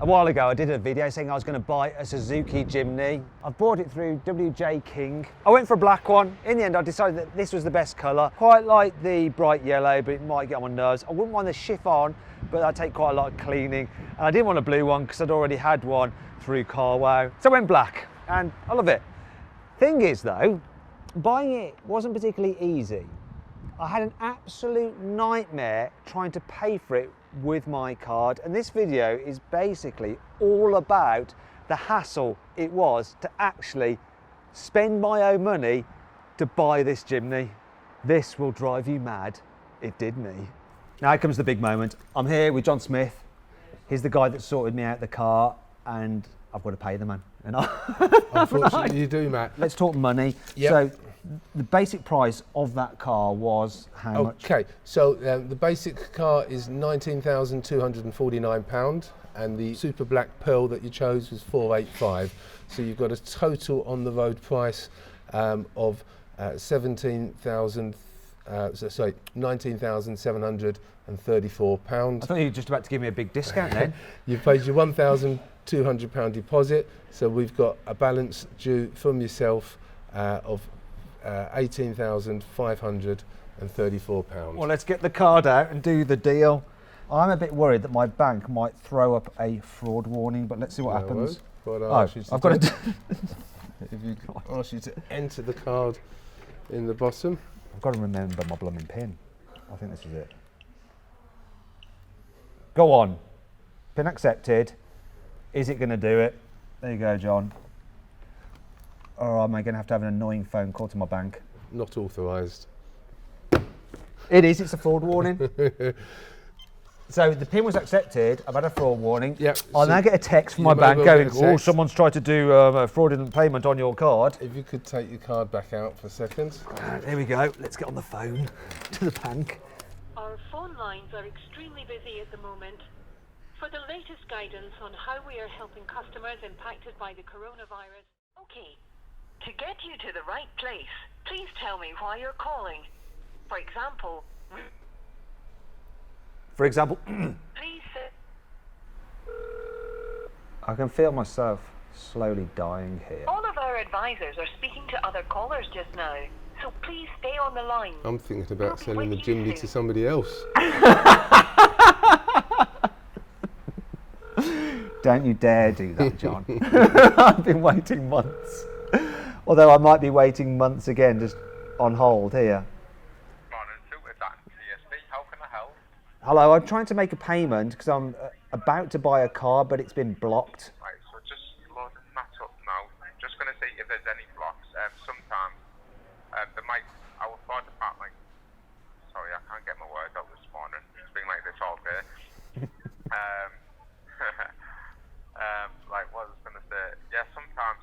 A while ago I did a video saying I was going to buy a Suzuki Jimny. I bought it through WJ King. I went for a black one. In the end I decided that this was the best colour. Quite like the bright yellow, but it might get on my nerves. I wouldn't mind the chiffon, but that'd take quite a lot of cleaning. And I didn't want a blue one because I'd already had one through CarWow. So I went black and I love it. Thing is though, buying it wasn't particularly easy. I had an absolute nightmare trying to pay for it with my card, and this video is basically all about the hassle it was to actually spend my own money to buy this Jimny. This will drive you mad. It did me. Now comes the big moment. I'm here with John Smith. He's the guy that sorted me out the car, and I've got to pay the man. And Unfortunately, you do, Matt. Let's talk money. Yep. So the basic price of that car was how much? Okay, so the basic car is £19,249, and the super black pearl that you chose was £485. So you've got a total on the road price of £19,734. I thought you were just about to give me a big discount then. You've paid your £1,200 deposit, so we've got a balance due from yourself of £18,534. Well, let's get the card out and do the deal. I'm a bit worried that my bank might throw up a fraud warning, but let's see what happens. I've got to ask you to enter the card in the bottom. I've got to remember my blooming pin. I think this is it. Go on. Pin accepted. Is it going to do it? There you go, John. Or am I going to have an annoying phone call to my bank? Not authorised. It is, it's a fraud warning. So the PIN was accepted, I've had a fraud warning. Yep. I'll now get a text from my bank going, oh, someone's tried to do a fraudulent payment on your card. If you could take your card back out for a second. There we go, let's get on the phone to the bank. Our phone lines are extremely busy at the moment. For the latest guidance on how we are helping customers impacted by the coronavirus. Okay. To get you to the right place, please tell me why you're calling. For example, please say... I can feel myself slowly dying here. All of our advisors are speaking to other callers just now, so please stay on the line. I'm thinking about selling the Jimny to somebody else. Don't you dare do that, John. I've been waiting months. Although I might be waiting months again, just on hold here. How can I help? Hello, I'm trying to make a payment because I'm about to buy a car, but it's been blocked. Right, so just loading that up now. I'm just going to see if there's any blocks. Sometimes there might, our fraud department, sorry, I can't get my words out this morning. It's been like this all day. Like what I was going to say, yeah, sometimes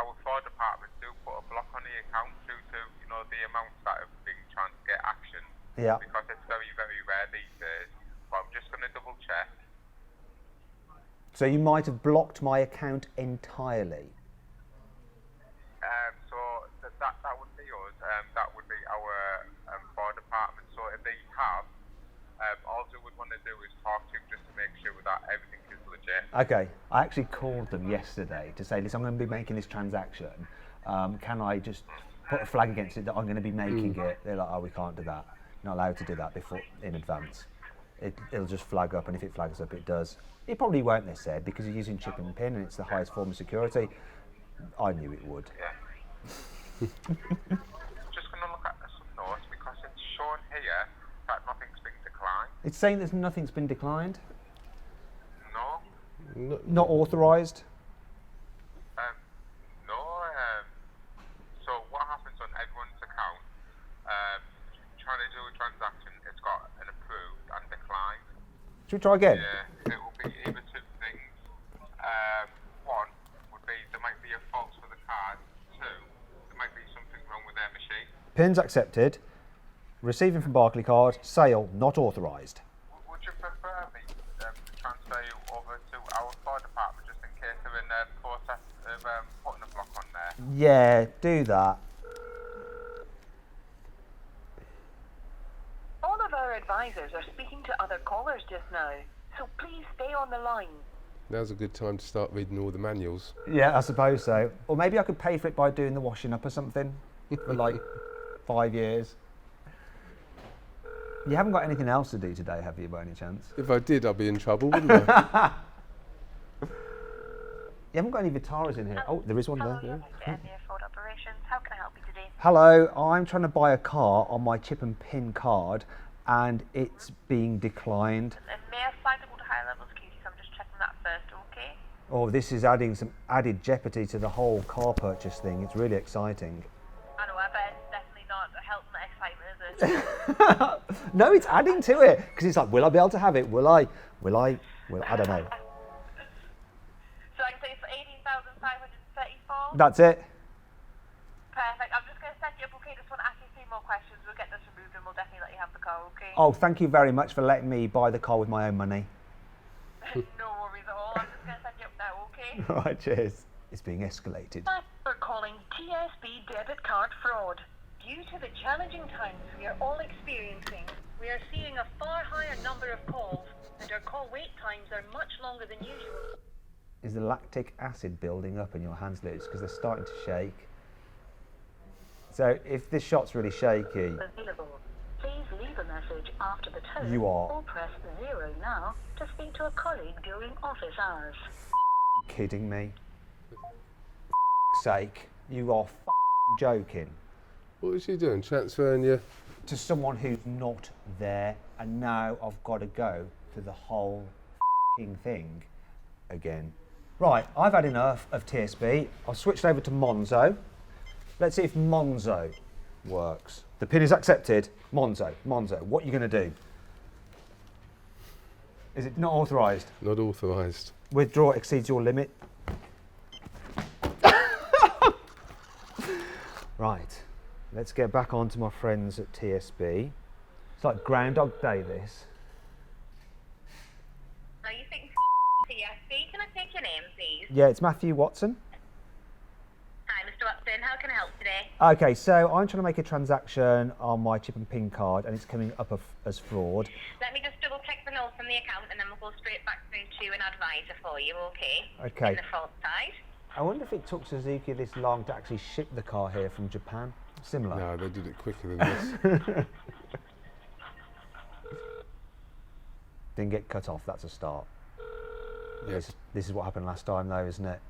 our fraud department do put a block on the account due to, you know, the amounts that have been trying to get action. Yeah. Because it's very, very rare these days. But I'm just going to double check. So you might have blocked my account entirely. So that would be us. That would be our fraud department. So if they have, all they would want to do is talk to you just to make sure that everything is legit. Okay, I actually called them yesterday to say, listen, I'm going to be making this transaction. Can I just put a flag against it that I'm going to be making it? They're like, oh, we can't do that. You're not allowed to do that before in advance. It'll just flag up, and if it flags up, it does. It probably won't, they said, because you're using chip and pin and it's the highest form of security. I knew it would. Yeah. Just going to look at some notes because it's shown here that nothing's been declined. It's saying that nothing's been declined? No. Not authorised? No. So what happens on everyone's account, trying to do a transaction, it's got an approved and declined. Should we try again? Yeah, it will be either two things. One would be there might be a fault for the card. Two, there might be something wrong with their machine. Pins accepted. Receiving from Barclaycard. Sale not authorised. Would you prefer me to transfer you over to our fraud department just in case they're in the process of putting a block on there? Yeah, do that. All of our advisors are speaking to other callers just now, so please stay on the line. Now's a good time to start reading all the manuals. Yeah, I suppose so. Or maybe I could pay for it by doing the washing up or something for like 5 years. You haven't got anything else to do today, have you, by any chance? If I did, I'd be in trouble, wouldn't I? You haven't got any Vitaras in here. Oh, there is one there. Hello, Ford Operations. How can I help you today? Hello, I'm trying to buy a car on my chip and pin card and it's being declined. And may I flag the high level security? So I'm just checking that first, okay? Oh, this is adding some added jeopardy to the whole car purchase thing. It's really exciting. I know, I bet it's definitely not helping the excitement, is it? No, it's adding to it because it's like, will I be able to have it? Will I? I don't know. So I can say it's 18,534? That's it. Perfect. I'm just going to set you up, okay? Just want to ask you 3 more questions. We'll get this removed and we'll definitely let you have the car, okay? Oh, thank you very much for letting me buy the car with my own money. No worries at all. I'm just going to set you up now, okay? All right, cheers. It's being escalated. We're calling TSB debit card fraud. Due to the challenging times we are all experiencing, we are seeing a far higher number of calls, and our call wait times are much longer than usual. Is the lactic acid building up in your hands, Liz? Because they're starting to shake. So if this shot's really shaky, Available. Please leave a message after the tone. You are. Or press 0 now to speak to a colleague during office hours. kidding me? Sake, you are joking. What was she doing? Transferring you? To someone who's not there, and now I've got to go through the whole thing again. Right, I've had enough of TSB. I've switched over to Monzo. Let's see if Monzo works. The pin is accepted. Monzo, what are you going to do? Is it not authorised? Not authorised. Withdraw exceeds your limit. Right, let's get back on to my friends at TSB. It's like Groundhog Day, this. Are you thinking TSB? Can I take your name, please? Yeah, it's Matthew Watson. Hi, Mr. Watson. How can I help today? Okay, so I'm trying to make a transaction on my chip and pin card and it's coming up as fraud. Let me just double check the notes from the account and then we'll go straight back through to an advisor for you, okay? Okay. In the fraud side. I wonder if it took Suzuki this long to actually ship the car here from Japan. Similar. No, they did it quicker than this. Didn't get cut off, that's a start. Yes. This is what happened last time though, isn't it?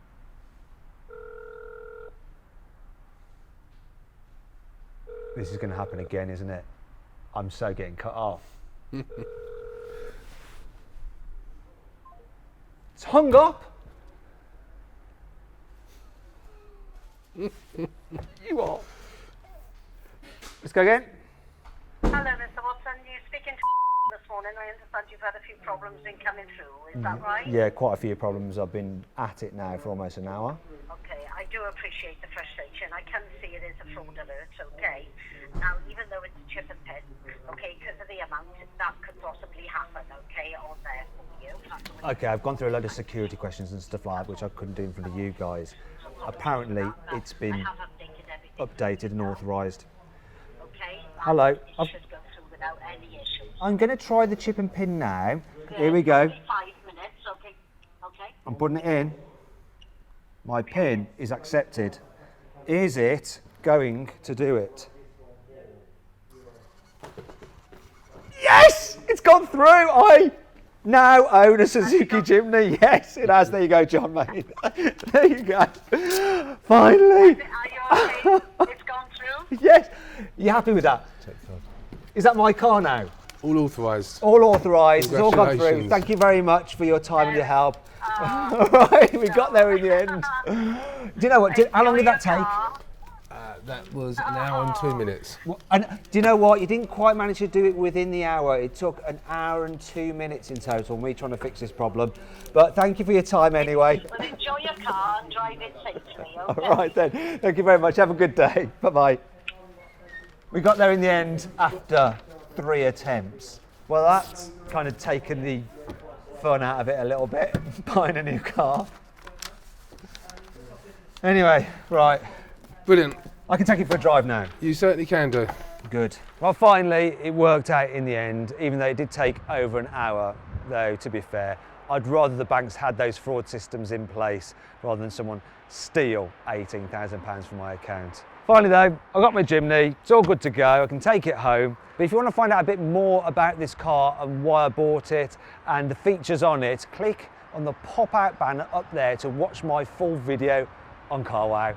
This is going to happen again, isn't it? I'm so getting cut off. It's hung up. You are. Let's go again. Hello, Mr. Watson. You're speaking to this morning. I understand you've had a few problems in coming through. Is that right? Yeah, quite a few problems. I've been at it now for almost an hour. Okay, I do appreciate the frustration. I can see it is a fraud alert, okay? Now, even though it's a chip and pin, okay, because of the amount, that could possibly happen, okay, on there for you. Okay, I've gone through a load of security questions and stuff like that, which I couldn't do in front of you guys. Apparently, it's been I have updated everything. updated and authorised. Okay? Hello. It should go through without any issues. I'm going to try the chip and pin now. Here we go. 5 minutes, okay? Okay? I'm putting it in. My pin is accepted. Is it going to do it? Yes! It's gone through! I now own a Suzuki Jimny. Yes, it has. There you go, John, mate. There you go. Finally. Are you okay? It's gone through? Yes. You happy with that? Is that my car now? All authorised. All authorised. It's all gone through. Congratulations. Thank you very much for your time and your help. All right, we got there in the end. Do you know what? How long did that take? That was an hour and 2 minutes. And do you know what? You didn't quite manage to do it within the hour. It took an hour and 2 minutes in total, me trying to fix this problem. But thank you for your time anyway. Well, enjoy your car and drive it safely, okay? All right then. Thank you very much. Have a good day. Bye-bye. We got there in the end after 3 attempts. Well, that's kind of taken the fun out of it a little bit, buying a new car. Anyway, right. Brilliant. I can take it for a drive now. You certainly can do. Good. Well, finally, it worked out in the end, even though it did take over an hour, though, to be fair. I'd rather the banks had those fraud systems in place rather than someone steal £18,000 from my account. Finally though, I got my Jimny, it's all good to go, I can take it home. But if you want to find out a bit more about this car and why I bought it and the features on it, click on the pop-out banner up there to watch my full video on CarWow.